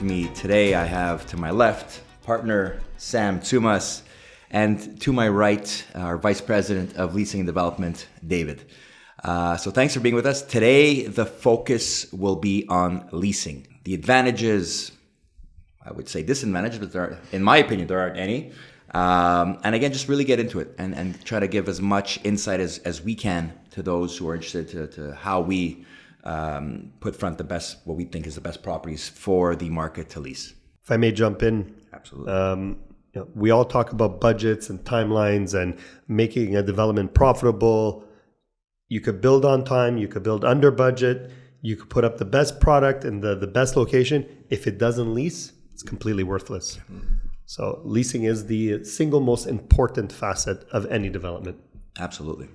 me today, I have to my left, partner Sam Tsoumas, and to my right, our Vice President of Leasing and Development, David. So thanks for being with us. Today, the focus will be on leasing. The advantages, I would say disadvantages, but in my opinion, there aren't any. And again, just really get into it and try to give as much insight as we can to those who are interested to how we put front the best, what we think is the best properties for the market to lease. If I may jump in. Absolutely. We all talk about budgets and timelines and making a development profitable. You could build on time, you could build under budget, you could put up the best product in the best location. If it doesn't lease, it's completely worthless. So leasing is the single most important facet of any development. Absolutely.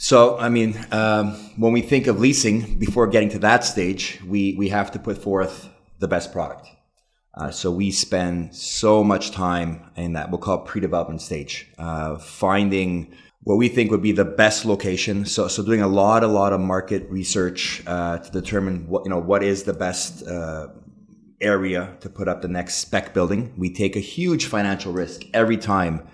So, when we think of leasing, before getting to that stage, we have to put forth the best product. So we spend so much time in that we'll call pre-development stage, finding what we think would be the best location. So doing a lot of market research to determine what is the best area to put up the next spec building. We take a huge financial risk every time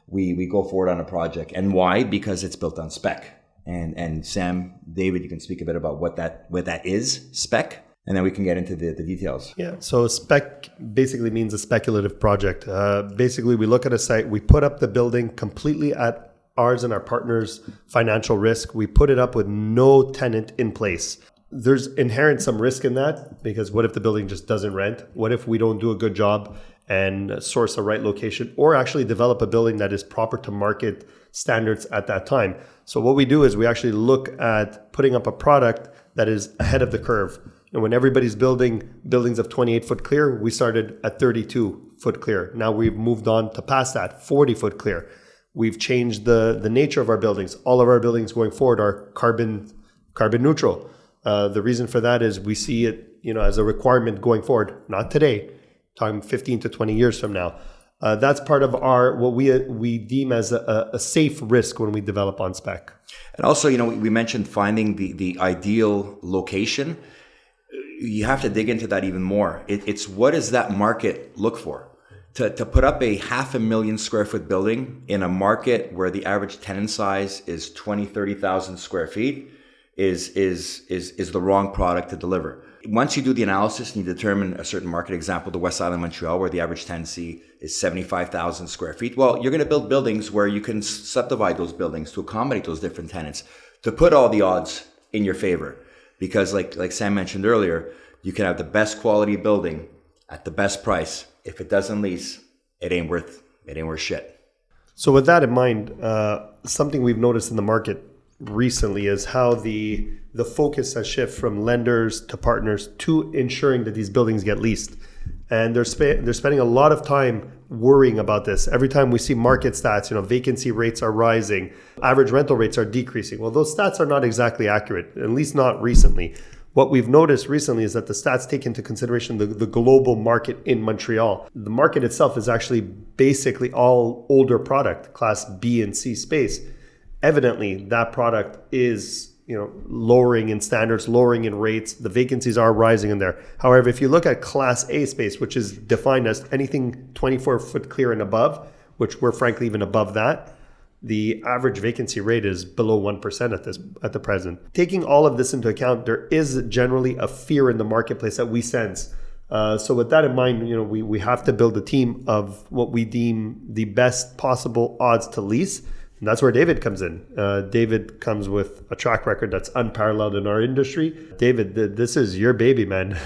we go forward on a project. And why? Because it's built on spec. And Sam, David, you can speak a bit about what that is, spec, and then we can get into the details. Yeah, so spec basically means a speculative project. Basically, we look at a site, we put up the building completely at ours and our partners' financial risk. We put it up with no tenant in place. There's inherent some risk in that, because what if the building just doesn't rent? What if we don't do a good job and source a right location, or actually develop a building that is proper to market standards at that time? So what we do is we actually look at putting up a product that is ahead of the curve. And when everybody's building buildings of 28-foot clear, we started at 32-foot clear. Now we've moved on to past that, 40-foot clear. We've changed the nature of our buildings. All of our buildings going forward are carbon neutral. The reason for that is we see it, as a requirement going forward, not today, talking 15 to 20 years from now. That's part of what we deem as a safe risk when we develop on spec. And also, we mentioned finding the ideal location. You have to dig into that even more. It's what does that market look for? To put up a 500,000 square foot building in a market where the average tenant size is 30,000 square feet is the wrong product to deliver. Once you do the analysis and you determine a certain market, example, the West Island, Montreal, where the average tenancy is 75,000 square feet, well, you're going to build buildings where you can subdivide those buildings to accommodate those different tenants, to put all the odds in your favor. Because like Sam mentioned earlier, you can have the best quality building at the best price. If it doesn't lease, it ain't worth shit. So with that in mind, something we've noticed in the market recently is how the focus has shifted from lenders to partners to ensuring that these buildings get leased. And they're spending a lot of time worrying about this. Every time we see market stats, vacancy rates are rising, average rental rates are decreasing. Well, those stats are not exactly accurate, at least not recently. What we've noticed recently is that the stats take into consideration the global market in Montreal. The market itself is actually basically all older product, class B and C space. Evidently, that product is lowering in standards, lowering in rates. The vacancies are rising in there. However, if you look at Class A space, which is defined as anything 24-foot clear and above, which we're frankly even above that, the average vacancy rate is below 1% at the present. Taking all of this into account, there is generally a fear in the marketplace that we sense. So with that in mind, we have to build a team of what we deem the best possible odds to lease. And that's where David comes in. David comes with a track record that's unparalleled in our industry. David, this is your baby, man.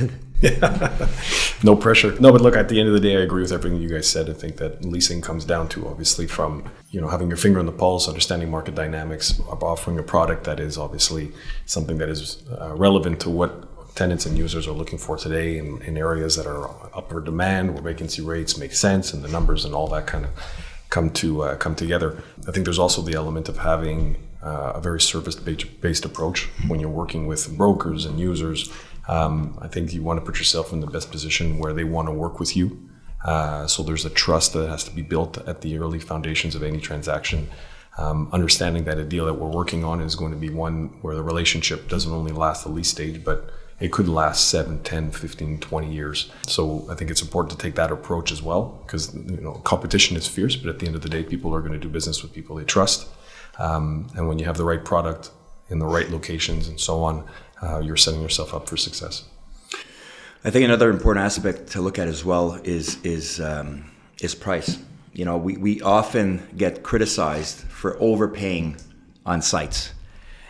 No pressure. No, but look, at the end of the day, I agree with everything you guys said. I think that leasing comes down to, obviously, from having your finger on the pulse, understanding market dynamics, offering a product that is obviously something that is relevant to what tenants and users are looking for today in areas that are upper demand, where vacancy rates make sense and the numbers and all that kind of come together. I think there's also the element of having a very service-based approach when you're working with brokers and users. I think you want to put yourself in the best position where they want to work with you. So there's a trust that has to be built at the early foundations of any transaction. Understanding that a deal that we're working on is going to be one where the relationship doesn't only last the lease stage, but it could last 7, 10, 15, 20 years. So I think it's important to take that approach as well, because competition is fierce, but at the end of the day, people are going to do business with people they trust. And when you have the right product in the right locations and so on, you're setting yourself up for success. I think another important aspect to look at as well is price. We often get criticized for overpaying on sites,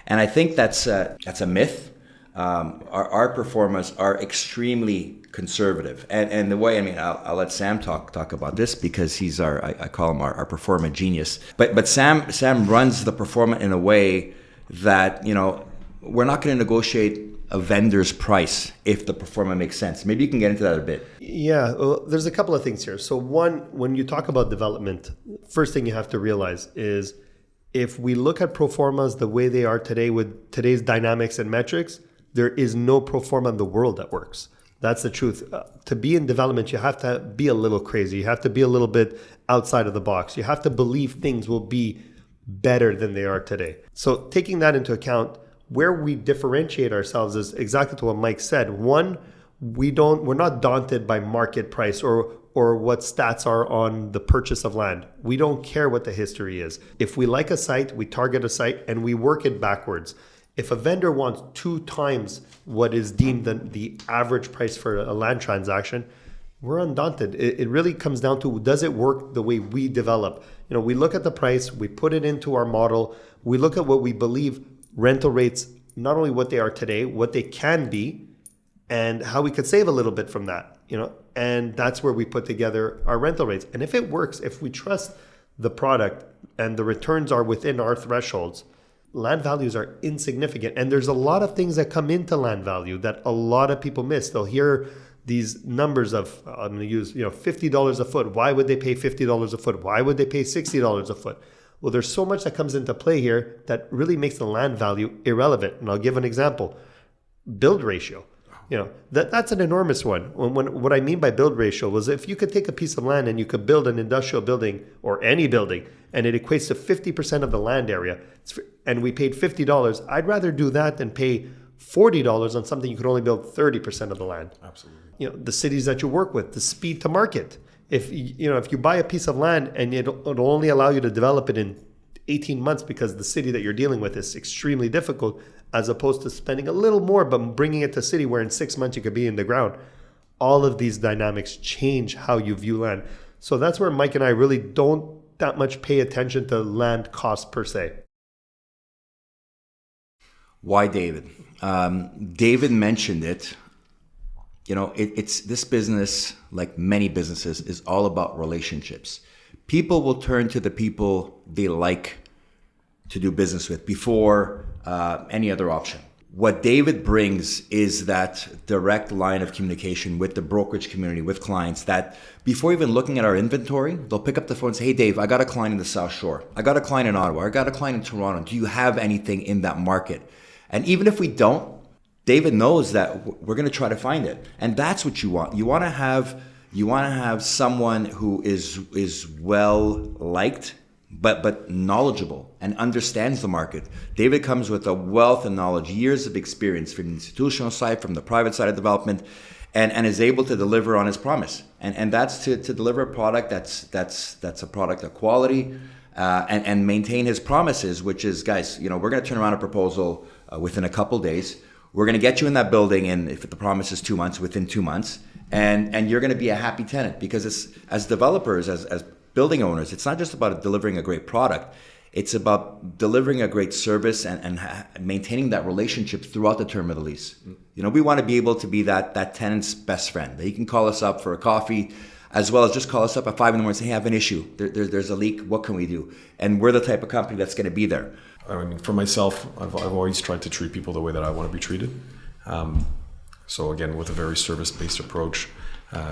and I think that's a myth. Our performers are extremely conservative, and the way I'll let Sam talk about this, because he's I call him our performer genius. But Sam runs the performer in a way that we're not going to negotiate a vendor's price if the performer makes sense. Maybe you can get into that a bit. Yeah, well, there's a couple of things here. So one, when you talk about development, first thing you have to realize is if we look at pro formas the way they are today with today's dynamics and metrics, there is no pro forma in the world that works. That's the truth. To be in development, you have to be a little crazy. You have to be a little bit outside of the box. You have to believe things will be better than they are today. So taking that into account, where we differentiate ourselves is exactly to what Mike said. One, we're not daunted by market price or what stats are on the purchase of land. We don't care what the history is. If we like a site, we target a site and we work it backwards. If a vendor wants 2 times what is deemed the average price for a land transaction, we're undaunted. It really comes down to, does it work the way we develop? We look at the price, we put it into our model, we look at what we believe rental rates, not only what they are today, what they can be, and how we could save a little bit from that, and that's where we put together our rental rates. And if it works, if we trust the product and the returns are within our thresholds, land values are insignificant. And there's a lot of things that come into land value that a lot of people miss. They'll hear these numbers of, I'm going to use, $50 a foot. Why would they pay $50 a foot? Why would they pay $60 a foot? Well, there's so much that comes into play here that really makes the land value irrelevant. And I'll give an example. Build ratio. That's an enormous one. What I mean by build ratio was if you could take a piece of land and you could build an industrial building or any building, and it equates to 50% of the land area, and we paid $50, I'd rather do that than pay $40 on something you could only build 30% of the land. Absolutely. The cities that you work with, the speed to market. If you buy a piece of land and it'll only allow you to develop it in 18 months because the city that you're dealing with is extremely difficult, as opposed to spending a little more but bringing it to a city where in 6 months you could be in the ground. All of these dynamics change how you view land. So that's where Mike and I really don't that much pay attention to land costs per se. Why David? David mentioned it. It's this business, like many businesses, is all about relationships. People will turn to the people they like to do business with before any other option. What David brings is that direct line of communication with the brokerage community, with clients, that before even looking at our inventory, they'll pick up the phone and say, hey, Dave, I got a client in the South Shore. I got a client in Ottawa. I got a client in Toronto. Do you have anything in that market? And even if we don't, David knows that we're going to try to find it. And that's what you want. You want to have someone who is well liked, but knowledgeable and understands the market. David comes with a wealth of knowledge, years of experience from the institutional side, from the private side of development, and is able to deliver on his promise. And that's to deliver a product that's a product of quality, and maintain his promises, which is, guys, we're going to turn around a proposal within a couple days. We're going to get you in that building, and if the promise is 2 months, within 2 months, and you're going to be a happy tenant. Because as developers, as building owners, it's not just about delivering a great product. It's about delivering a great service and maintaining that relationship throughout the term of the lease. We want to be able to be that tenant's best friend. That he can call us up for a coffee, as well as just call us up at 5 a.m. and say, hey, I have an issue. There's a leak. What can we do? And we're the type of company that's going to be there. For myself, I've always tried to treat people the way that I want to be treated. So again, with a very service-based approach,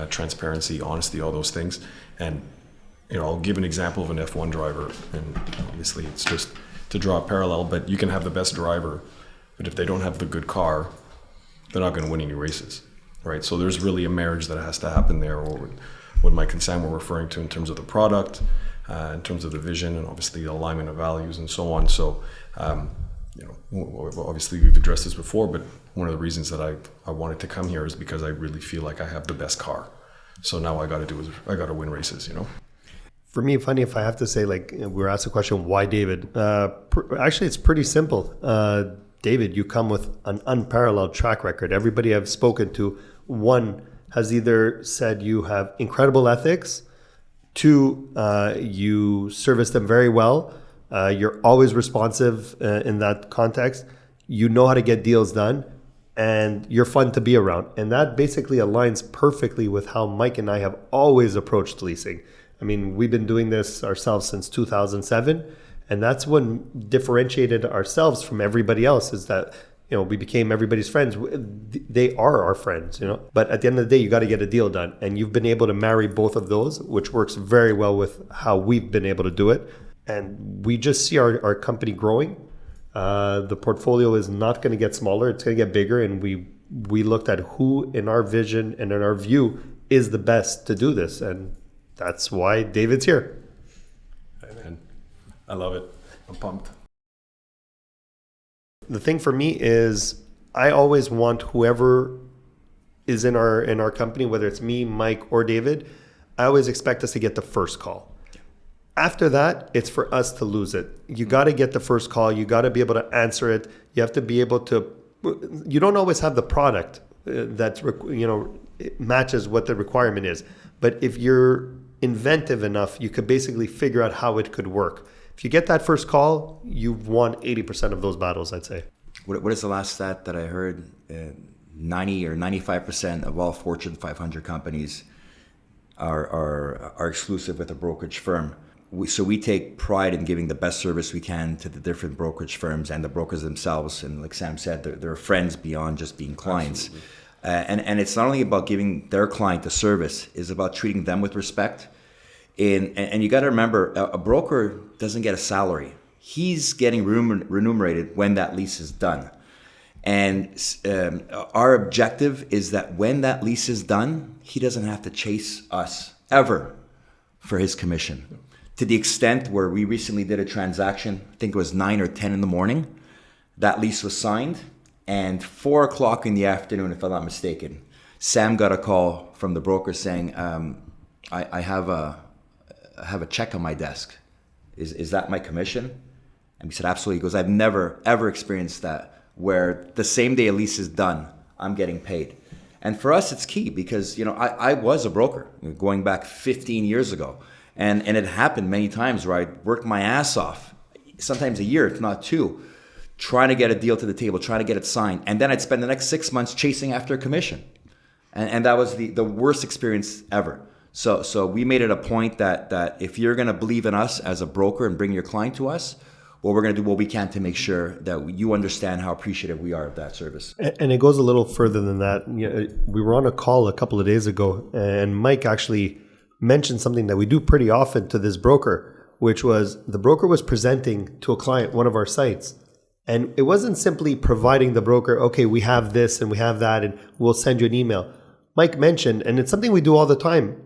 transparency, honesty, all those things. And I'll give an example of an F1 driver, and obviously it's just to draw a parallel, but you can have the best driver, but if they don't have the good car, they're not going to win any races, right? So there's really a marriage that has to happen there, or what Mike and Sam were referring to in terms of the product, in terms of the vision, and obviously the alignment of values and so on. So obviously we've addressed this before, but one of the reasons that I wanted to come here is because I really feel like I have the best car. So now I got to win races, For me, funny if I have to say, like, we were asked the question, why David? Actually, it's pretty simple. David, you come with an unparalleled track record. Everybody I've spoken to, one, has either said you have incredible ethics, two, you service them very well, you're always responsive in that context, you know how to get deals done, and you're fun to be around. And that basically aligns perfectly with how Mike and I have always approached leasing. I mean, we've been doing this ourselves since 2007, and that's what differentiated ourselves from everybody else, is that, we became everybody's friends. They are our friends, But at the end of the day, you got to get a deal done. And you've been able to marry both of those, which works very well with how we've been able to do it. And we just see our company growing. The portfolio is not going to get smaller. It's going to get bigger. And we looked at who in our vision and in our view is the best to do this. And that's why David's here. Hey, man. I love it. I'm pumped. The thing for me is I always want whoever is in our company, whether it's me, Mike, or David, I always expect us to get the first call. After that, it's for us to lose it. You got to get the first call. You got to be able to answer it. You have to be able to, you don't always have the product that, it matches what the requirement is. But if you're inventive enough, you could basically figure out how it could work. If you get that first call, you've won 80% of those battles, I'd say. What is the last stat that I heard? 90 or 95% of all Fortune 500 companies are exclusive with a brokerage firm. So we take pride in giving the best service we can to the different brokerage firms and the brokers themselves. And like Sam said, they're friends beyond just being clients. And it's not only about giving their client the service, it's about treating them with respect. And you got to remember, a broker doesn't get a salary. He's getting remunerated when that lease is done. And our objective is that when that lease is done, he doesn't have to chase us ever for his commission. To the extent where we recently did a transaction, I think it was 9 or 10 in the morning, that lease was signed, and 4 o'clock in the afternoon, if I'm not mistaken, Sam got a call from the broker saying, I have a check on my desk. Is that my commission? And we said, absolutely. He goes, I've never, ever experienced that, where the same day a lease is done, I'm getting paid. And for us, it's key because, I was a broker going back 15 years ago. And it happened many times where I worked my ass off, sometimes a year, if not 2, trying to get a deal to the table, trying to get it signed. And then I'd spend the next 6 months chasing after a commission. And that was the worst experience ever. So we made it a point that if you're going to believe in us as a broker and bring your client to us, well, we're going to do what we can to make sure that you understand how appreciative we are of that service. And it goes a little further than that. We were on a call a couple of days ago, and Mike actually mentioned something that we do pretty often to this broker, which was the broker was presenting to a client one of our sites. And it wasn't simply providing the broker, okay, we have this and we have that, and we'll send you an email. Mike mentioned, and it's something we do all the time,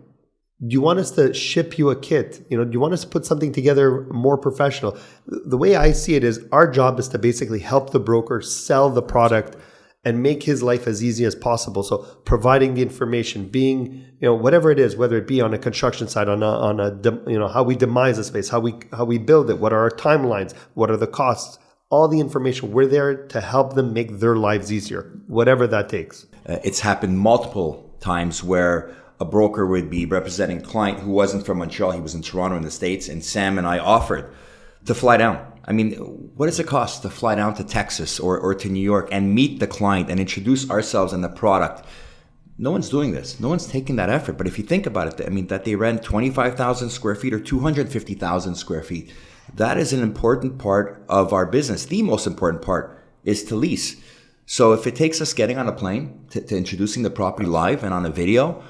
do you want us to ship you a kit? Do you want us to put something together more professional? The way I see it is our job is to basically help the broker sell the product and make his life as easy as possible. So providing the information, being, whatever it is, whether it be on a construction site, on a how we demise a space, how we build it, what are our timelines, what are the costs, all the information. We're there to help them make their lives easier, whatever that takes. It's happened multiple times where a broker would be representing a client who wasn't from Montreal, he was in Toronto in the States, and Sam and I offered to fly down. I mean, what does it cost to fly down to Texas or to New York and meet the client and introduce ourselves and the product? No one's doing this. No one's taking that effort. But if you think about it, that they rent 25,000 square feet or 250,000 square feet, that is an important part of our business. The most important part is to lease. So if it takes us getting on a plane to introducing the property live and on a video,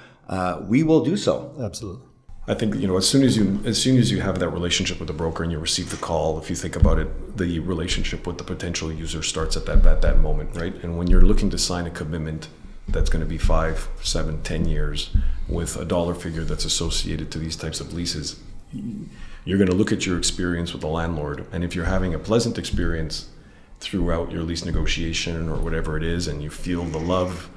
we will do so. Absolutely. I think as soon as you have that relationship with the broker and you receive the call, if you think about it, the relationship with the potential user starts at that moment, right? And when you're looking to sign a commitment that's going to be 5, 7, 10 years with a dollar figure that's associated to these types of leases, you're going to look at your experience with the landlord, and if you're having a pleasant experience, throughout your lease negotiation or whatever it is, and you feel the love,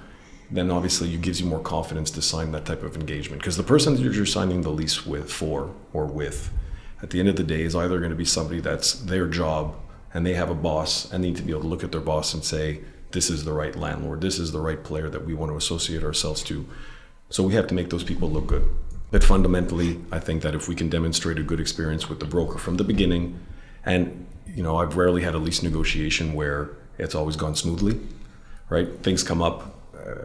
then obviously it gives you more confidence to sign that type of engagement. Because the person that you're signing the lease with, at the end of the day, is either going to be somebody that's their job and they have a boss and need to be able to look at their boss and say, this is the right landlord, this is the right player that we want to associate ourselves to. So we have to make those people look good. But fundamentally, I think that if we can demonstrate a good experience with the broker from the beginning, and I've rarely had a lease negotiation where it's always gone smoothly, right? Things come up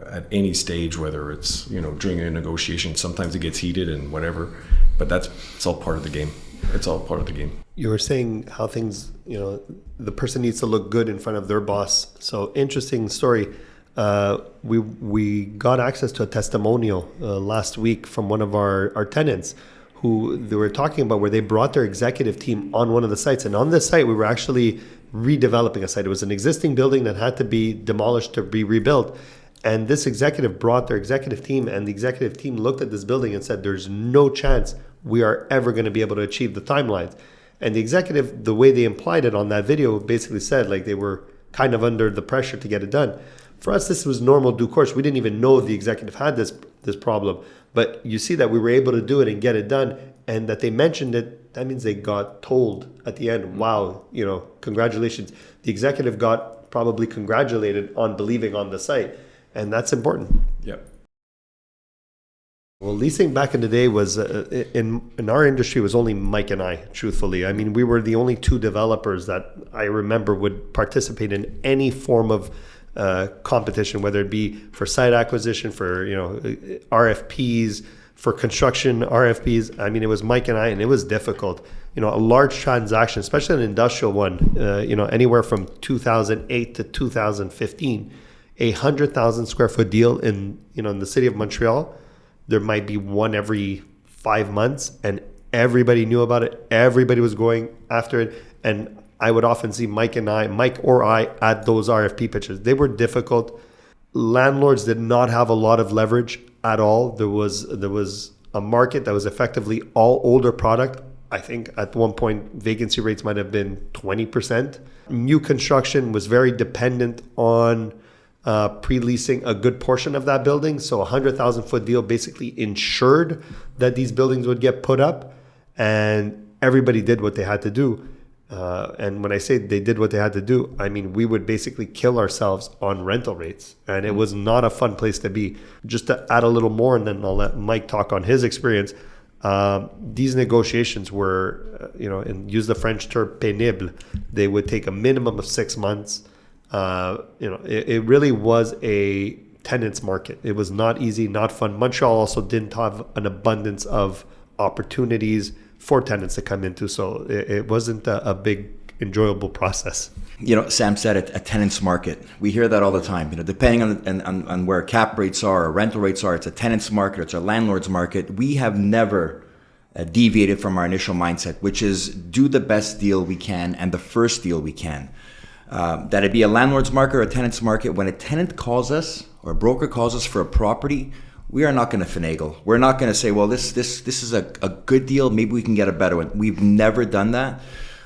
at any stage, whether it's during a negotiation. Sometimes it gets heated and whatever, but it's all part of the game. It's all part of the game. You were saying how things, the person needs to look good in front of their boss. So interesting story. We got access to a testimonial last week from one of our tenants who they were talking about, where they brought their executive team on one of the sites. And on this site, we were actually redeveloping a site. It was an existing building that had to be demolished to be rebuilt. And this executive brought their executive team, and the executive team looked at this building and said, there's no chance we are ever going to be able to achieve the timelines. And the executive, the way they implied it on that video, basically said like they were kind of under the pressure to get it done. For us, this was normal due course. We didn't even know the executive had this problem. But you see that we were able to do it and get it done, and that they mentioned it. That means they got told at the end, wow, congratulations. The executive got probably congratulated on believing on the site. And that's important. Yep. Well, leasing back in the day was, in our industry, was only Mike and I, truthfully. I mean, we were the only two developers that I remember would participate in any form of competition, whether it be for site acquisition, for RFPs, for construction RFPs. I mean, it was Mike and I, and it was difficult. A large transaction, especially an industrial one, anywhere from 2008 to 2015, 100,000 square foot deal in the city of Montreal. There might be one every 5 months, and everybody knew about it. Everybody was going after it, and I would often see Mike or I at those RFP pitches. They were difficult. Landlords did not have a lot of leverage at all. There was a market that was effectively all older product. I think at one point vacancy rates might have been 20%. New construction was very dependent on pre-leasing a good portion of that building. So a 100,000 foot deal basically ensured that these buildings would get put up, and everybody did what they had to do. And when I say they did what they had to do, I mean, we would basically kill ourselves on rental rates, and it was not a fun place to be. Just to add a little more, and then I'll let Mike talk on his experience. These negotiations were, and use the French term pénible. They would take a minimum of 6 months. It really was a tenants market. It was not easy, not fun. Montreal also didn't have an abundance of opportunities for tenants to come into, so it wasn't a big enjoyable process. Sam said it, a tenants market. We hear that all the time. Depending on where cap rates are or rental rates are, it's a tenants market, it's a landlord's market. We have never deviated from our initial mindset, which is do the best deal we can and the first deal we can. That it be a landlord's market or a tenant's market, when a tenant calls us or a broker calls us for a property, we are not going to finagle. We're not going to say, well, this is a good deal. Maybe we can get a better one. We've never done that.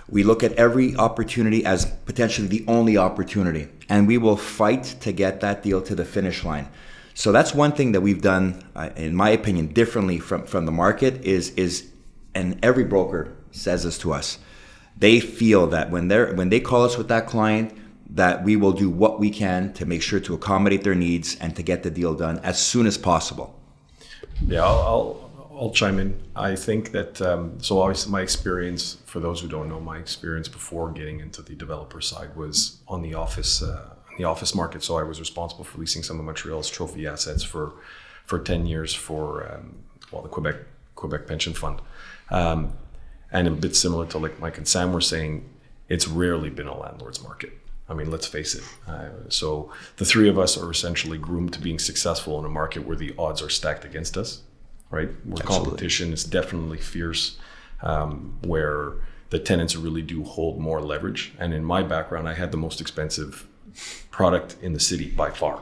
We look at every opportunity as potentially the only opportunity, and we will fight to get that deal to the finish line. So that's one thing that we've done, in my opinion, differently from the market is, and every broker says this to us, they feel that when they call us with that client, that we will do what we can to make sure to accommodate their needs and to get the deal done as soon as possible. Yeah, I'll chime in. I think that, so obviously my experience, for those who don't know, my experience before getting into the developer side was on the office market. So I was responsible for leasing some of Montreal's trophy assets for 10 years for the Quebec Pension Fund. And a bit similar to like Mike and Sam were saying, it's rarely been a landlord's market. I mean, let's face it. So the three of us are essentially groomed to being successful in a market where the odds are stacked against us, right? Where Absolutely. Competition is definitely fierce, where the tenants really do hold more leverage. And in my background, I had the most expensive product in the city by far,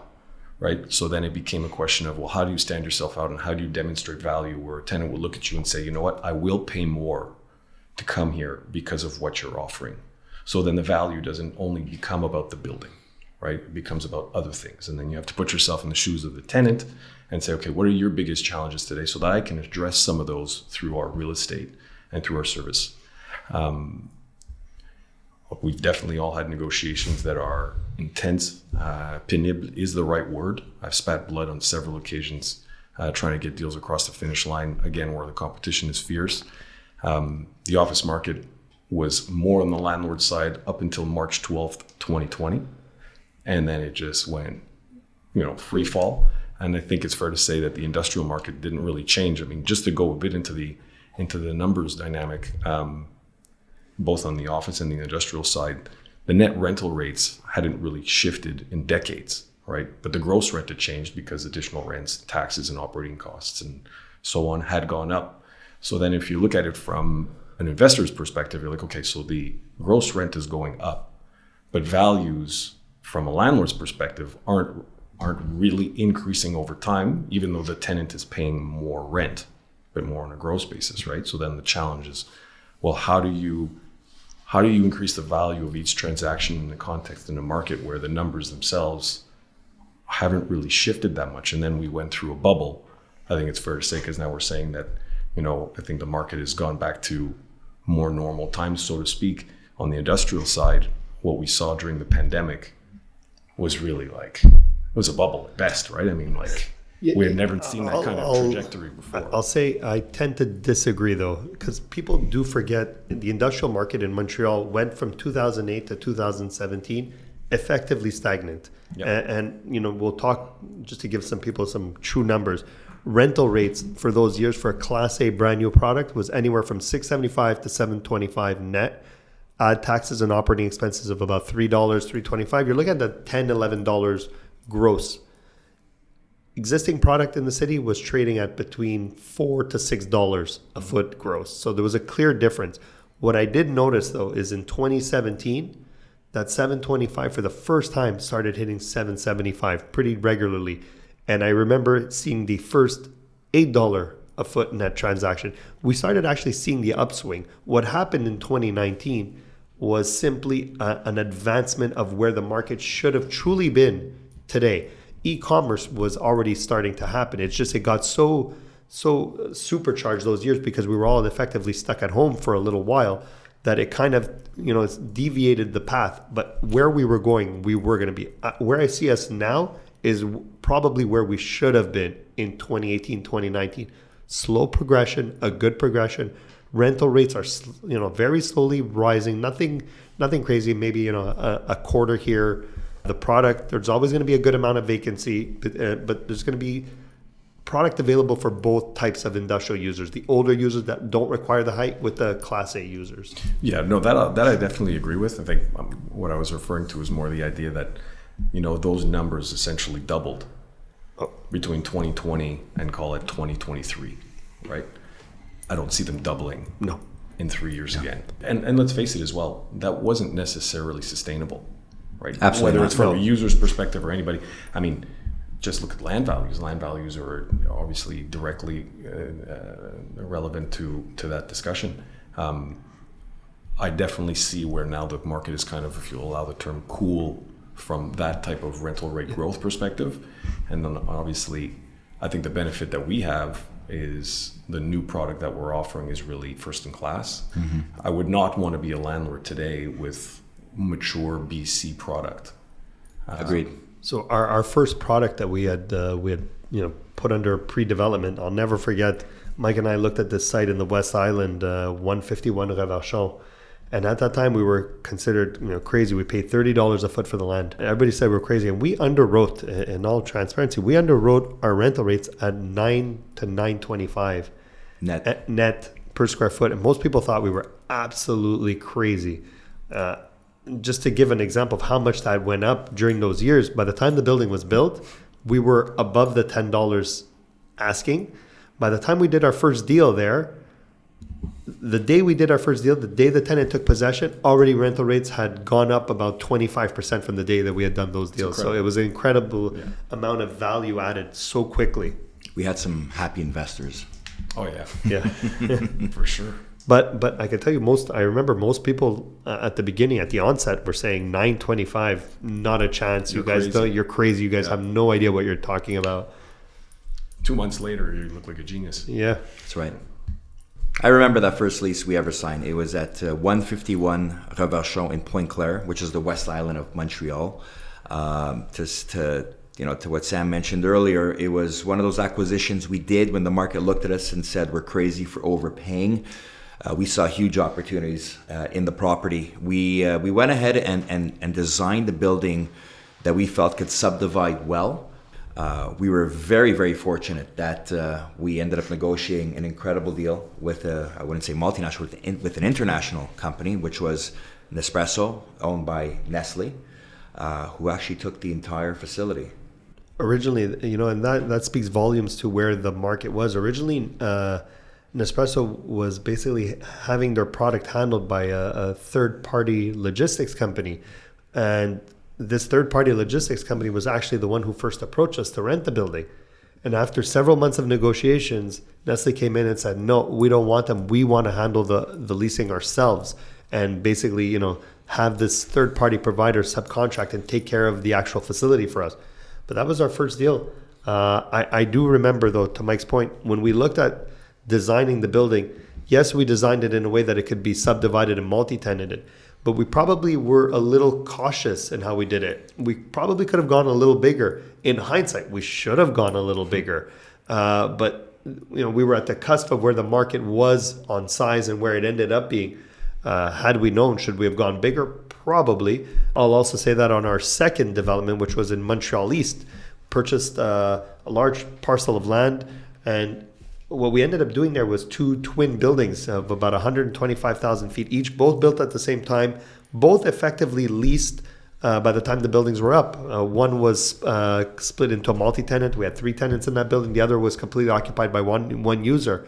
right? So then it became a question of, well, how do you stand yourself out and how do you demonstrate value where a tenant will look at you and say, you know what, I will pay more to come here because of what you're offering. So then the value doesn't only become about the building, right? It becomes about other things. And then you have to put yourself in the shoes of the tenant and say, okay, what are your biggest challenges today so that I can address some of those through our real estate and through our service. We've definitely all had negotiations that are intense. Pénible is the right word. I've spat blood on several occasions trying to get deals across the finish line, again, where the competition is fierce. The office market was more on the landlord side up until March 12th, 2020. And then it just went, free fall. And I think it's fair to say that the industrial market didn't really change. I mean, just to go a bit into the numbers dynamic, both on the office and the industrial side, the net rental rates hadn't really shifted in decades, right? But the gross rent had changed because additional rents, taxes, and operating costs and so on had gone up. So then if you look at it from an investor's perspective, you're like, okay, so the gross rent is going up, but values from a landlord's perspective aren't really increasing over time, even though the tenant is paying more rent, but more on a gross basis, right? So then the challenge is, well, how do you increase the value of each transaction in the context in a market where the numbers themselves haven't really shifted that much? And then we went through a bubble. I think it's fair to say, because now we're saying that, I think the market has gone back to more normal times, so to speak. On the industrial side, what we saw during the pandemic was really it was a bubble at best, right? I mean, we had never seen that kind of trajectory before. I'll say I tend to disagree, though, because people do forget the industrial market in Montreal went from 2008 to 2017 effectively stagnant. Yep. And we'll talk, just to give some people some true numbers. Rental rates for those years for a Class A brand new product was anywhere from $675 to $725 net. Add taxes and operating expenses of about $3, $3.25. You're looking at the $10, $11 gross. Existing product in the city was trading at between $4 to $6 a foot gross. So there was a clear difference. What I did notice, though, is in 2017, that $725 for the first time started hitting $775 pretty regularly. And I remember seeing the first $8 a foot net transaction. We started actually seeing the upswing. What happened in 2019 was simply an advancement of where the market should have truly been today. E-commerce was already starting to happen. It's just, it got so supercharged those years because we were all effectively stuck at home for a little while that it kind of, it's deviated the path. But where we were going, we were going to be. Where I see us now is probably where we should have been in 2018, 2019. Slow progression, a good progression. Rental rates are, very slowly rising. Nothing crazy. Maybe, a quarter here. The product, there's always going to be a good amount of vacancy, but there's going to be product available for both types of industrial users. The older users that don't require the height with the Class A users. Yeah, no, that I definitely agree with. I think what I was referring to is more the idea that, those numbers essentially doubled between 2020 and call it 2023, right? I don't see them doubling in 3 years again. And let's face it as well, that wasn't necessarily sustainable. Right? Absolutely. Whether it's from a user's perspective or anybody. I mean, just look at land values. Land values are obviously directly relevant to that discussion. I definitely see where now the market is kind of, if you'll allow the term, cool from that type of rental rate growth perspective. And then obviously, I think the benefit that we have is the new product that we're offering is really first in class. Mm-hmm. I would not want to be a landlord today with mature BC product. Agreed. So our first product that we had put under pre-development, I'll never forget. Mike and I looked at this site in the West Island, 151 Reverchon, and at that time we were considered crazy. We paid $30 a foot for the land. Everybody said we're crazy, and we underwrote, in all transparency, we underwrote our rental rates at $9 to $9.25 net per square foot, and most people thought we were absolutely crazy. Just to give an example of how much that went up during those years, by the time the building was built, we were above the $10 asking. By the time we did our first deal there, the day we did our first deal, the day the tenant took possession, already rental rates had gone up about 25% from the day that we had done those deals. So it was an incredible amount of value added so quickly. We had some happy investors. Oh, yeah. Yeah. For sure. But I can tell you I remember most people at the beginning, at the onset, were saying 925, not a chance. You're you guys crazy. don't, you're crazy. You guys have no idea what you're talking about. 2 months later, you look like a genius. Yeah. That's right. I remember that first lease we ever signed. It was at 151 Rosefellow in Pointe-Claire, which is the West Island of Montreal. To what Sam mentioned earlier, it was one of those acquisitions we did when the market looked at us and said we're crazy for overpaying. We saw huge opportunities in the property. We went ahead and designed the building that we felt could subdivide well. We were very, very fortunate that we ended up negotiating an incredible deal with I wouldn't say multinational, with an international company, which was Nespresso, owned by Nestle, who actually took the entire facility. Originally, and that speaks volumes to where the market was. Originally, Nespresso was basically having their product handled by a third-party logistics company. And this third-party logistics company was actually the one who first approached us to rent the building. And after several months of negotiations, Nestle came in and said, no, we don't want them. We want to handle the leasing ourselves. And basically, have this third-party provider subcontract and take care of the actual facility for us. But that was our first deal. I do remember, though, to Mike's point, when we looked at designing the building, yes, we designed it in a way that it could be subdivided and multi-tenanted, but we probably were a little cautious in how we did it. We probably could have gone a little bigger. In hindsight, we should have gone a little bigger. But we were at the cusp of where the market was on size and where it ended up being. Had we known, should we have gone bigger? Probably. I'll also say that on our second development, which was in Montreal East, purchased a large parcel of land, and what we ended up doing there was 2 twin buildings of about 125,000 feet each, both built at the same time, both effectively leased by the time the buildings were up. One was split into a multi-tenant. We had 3 tenants in that building. The other was completely occupied by one user.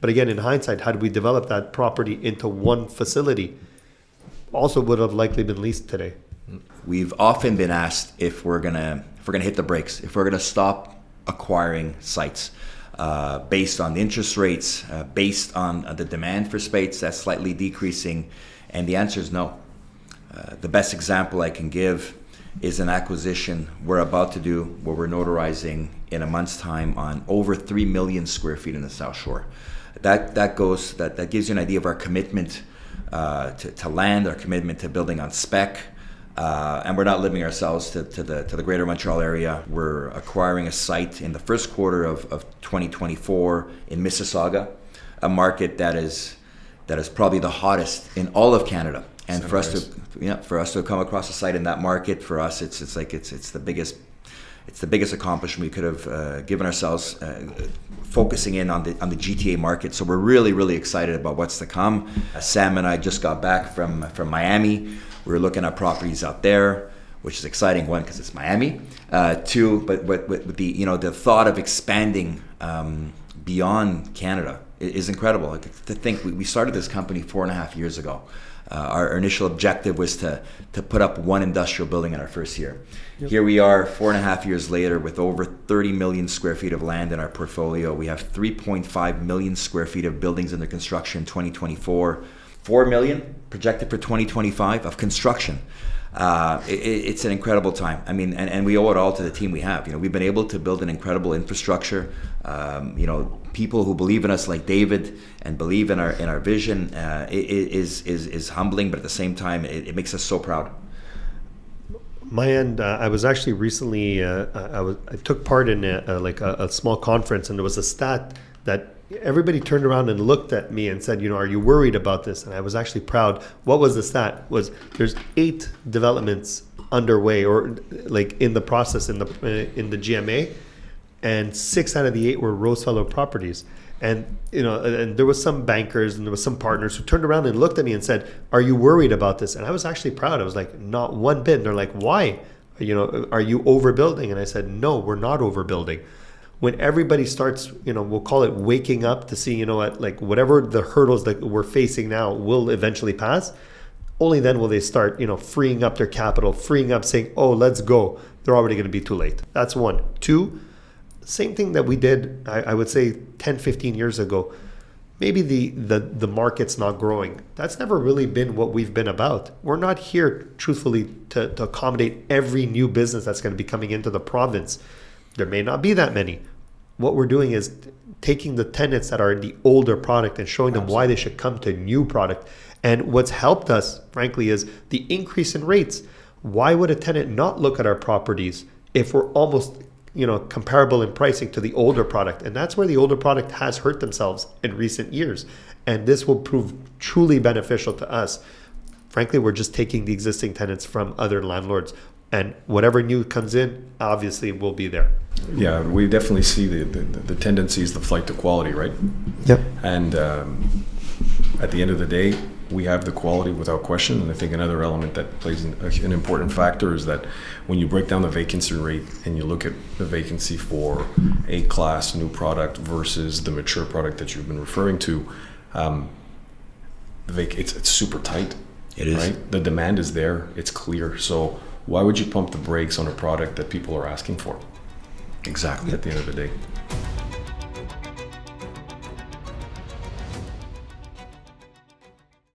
But again, in hindsight, had we developed that property into one facility, also would have likely been leased today. We've often been asked if we're gonna hit the brakes, if we're gonna stop acquiring sites. Based on the interest rates, based on the demand for space that's slightly decreasing, and the answer is no. The best example I can give is an acquisition we're about to do, where we're notarizing in a month's time on over 3 million square feet in the South Shore. That gives you an idea of our commitment to land, our commitment to building on spec. And we're not limiting ourselves to the greater Montreal area. We're acquiring a site in the first quarter of 2024 in Mississauga, a market that is probably the hottest in all of Canada. And for us to come across a site in that market, for us it's the biggest accomplishment we could have given ourselves, focusing in on the GTA market. So we're really, really excited about what's to come. Sam and I just got back from Miami. We were looking at properties out there, which is exciting. One, because it's Miami. Two, but with the thought of expanding beyond Canada is incredible. Like, to think we started this company 4.5 years ago. Our initial objective was to put up one industrial building in our first year. Yep. Here we are 4.5 years later with over 30 million square feet of land in our portfolio. We have 3.5 million square feet of buildings under construction in 2024. 4 million projected for 2025 of construction. It's an incredible time. I mean, and we owe it all to the team we have. We've been able to build an incredible infrastructure. People who believe in us, like David, and believe in our vision, is humbling, but at the same time, it makes us so proud. My end, I was actually recently, I took part in a small conference, and there was a stat that everybody turned around and looked at me and said, are you worried about this? And I was actually proud. What was the stat? Was there's 8 developments underway or like in the process in the GMA, and 6 out of the 8 were Rosefellow properties. And and there was some bankers and there was some partners who turned around and looked at me and said, "Are you worried about this?" And I was actually proud. I was like, "Not one bit." And they're like, "Why? Are you overbuilding?" And I said, "No, we're not overbuilding." When everybody starts, we'll call it waking up to see, whatever the hurdles that we're facing now will eventually pass, only then will they start, freeing up their capital, freeing up, saying, "Oh, let's go." They're already going to be too late. That's one. 2, same thing that we did, I would say 10, 15 years ago. maybe the market's not growing. That's never really been what we've been about. We're not here, truthfully, to accommodate every new business that's going to be coming into the province. There may not be that many. What we're doing is taking the tenants that are in the older product and showing them why they should come to new product. And what's helped us, frankly, is the increase in rates. Why would a tenant not look at our properties if we're almost comparable in pricing to the older product? And that's where the older product has hurt themselves in recent years. And this will prove truly beneficial to us. Frankly, we're just taking the existing tenants from other landlords, and whatever new comes in, obviously will be there. Yeah, we definitely see the tendency is the flight to quality, right? Yep. And at the end of the day, we have the quality without question. And I think another element that plays an important factor is that when you break down the vacancy rate and you look at the vacancy for A-class new product versus the mature product that you've been referring to, it's super tight. It is. Right? The demand is there. It's clear. So why would you pump the brakes on a product that people are asking for? Exactly. At the end of the day.